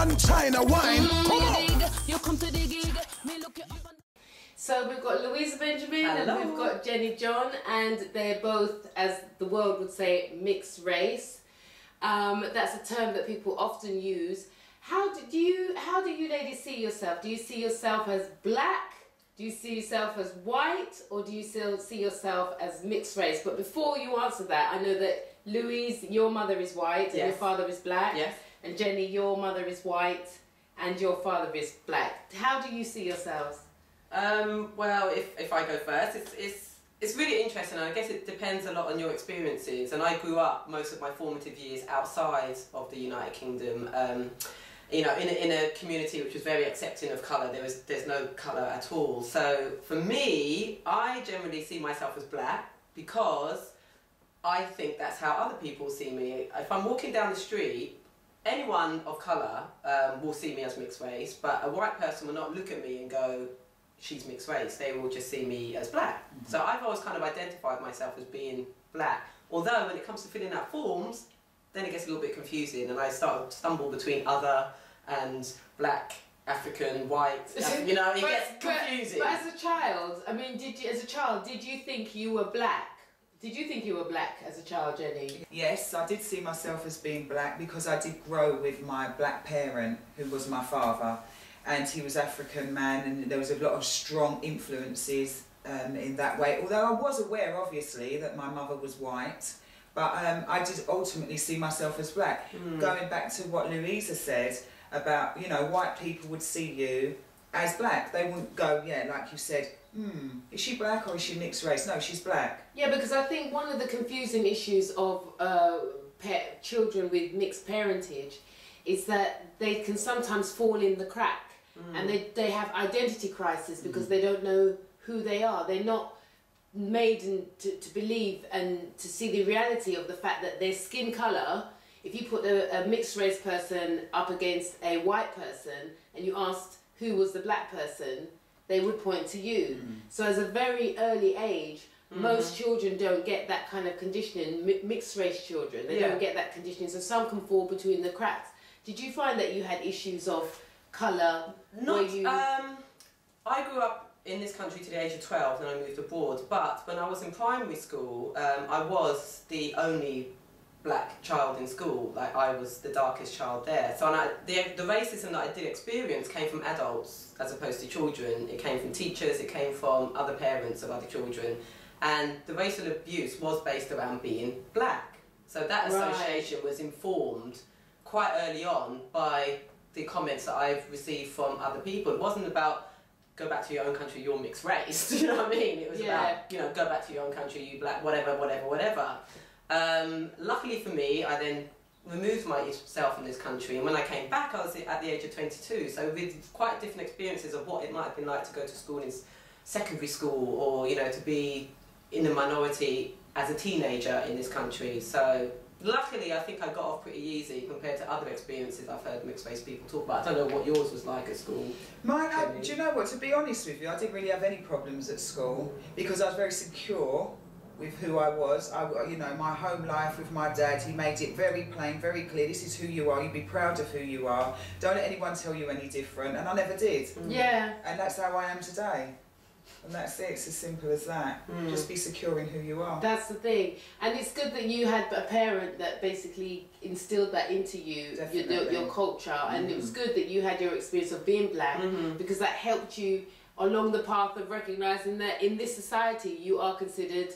and Chyna, Whyne. Come on. You come to the gig, me look you up and... So we've got Louisa Benjamin and we've got Jenny John, and they're both, as the world would say, mixed race. That's a term that people often use. How do you ladies see yourself? Do you see yourself as black? Do you see yourself as white? Or do you still see yourself as mixed race? But before you answer that, I know that Louise, your mother is white and your father is black. Yes. And Jenny, your mother is white and your father is black. How do you see yourselves? Well, if I go first, it's really interesting, and I guess it depends a lot on your experiences. And I grew up most of my formative years outside of the United Kingdom, you know, in a community which was very accepting of colour. There's no colour at all. So for me, I generally see myself as black because I think that's how other people see me. If I'm walking down the street, anyone of colour will see me as mixed race, but a white person will not look at me and go, she's mixed race. They will just see me as black. Mm-hmm. So I've always kind of identified myself as being black. Although when it comes to filling out forms, then it gets a little bit confusing, and I start to stumble between other and black, African, white. You know, it gets confusing. But as a child, I mean, did you think you were black? Did you think you were black as a child, Jenny? Yes, I did see myself as being black because I did grow with my black parent, who was my father, and he was African man, and there was a lot of strong influences in that way. Although I was aware, obviously, that my mother was white, but I did ultimately see myself as black. Going back to what Louisa said about, you know, white people would see you as black. They wouldn't go, yeah, like you said, is she black or is she mixed race? No, she's black. Yeah, because I think one of the confusing issues of children with mixed parentage is that they can sometimes fall in the crack, and they have identity crisis because they don't know who they are. They're not made to believe and to see the reality of the fact that their skin colour, if you put a mixed race person up against a white person and you asked who was the black person, they would point to you. So as a very early age, most children don't get that kind of conditioning, mixed race children, they don't get that conditioning, so some can fall between the cracks. Did you find that you had issues of colour? I grew up in this country to the age of 12 and I moved abroad, but when I was in primary school, I was the only black child in school. Like, I was the darkest child there. So the racism that I did experience came from adults as opposed to children. It came from teachers, it came from other parents of other children, and the racial abuse was based around being black. So that association was informed quite early on by the comments that I've received from other people. It wasn't about, go back to your own country, you're mixed race. Do you know what I mean? It was about, you know, go back to your own country, you black, whatever, whatever, whatever. Luckily for me, I then removed myself from this country, and when I came back, I was at the age of 22, so with quite different experiences of what it might have been like to go to school in secondary school, or, you know, to be in a minority as a teenager in this country. So luckily, I think I got off pretty easy compared to other experiences I've heard mixed race people talk about. I don't know what yours was like at school. Mine, do you know what, to be honest with you, I didn't really have any problems at school because I was very secure with who I was. You know, my home life with my dad, he made it very plain, very clear. This is who you are. You be proud of who you are. Don't let anyone tell you any different. And I never did. Yeah. And that's how I am today. And that's it. It's as simple as that. Just be secure in who you are. That's the thing. And it's good that you had a parent that basically instilled that into you, your culture. And it was good that you had your experience of being black, because that helped you along the path of recognising that in this society you are considered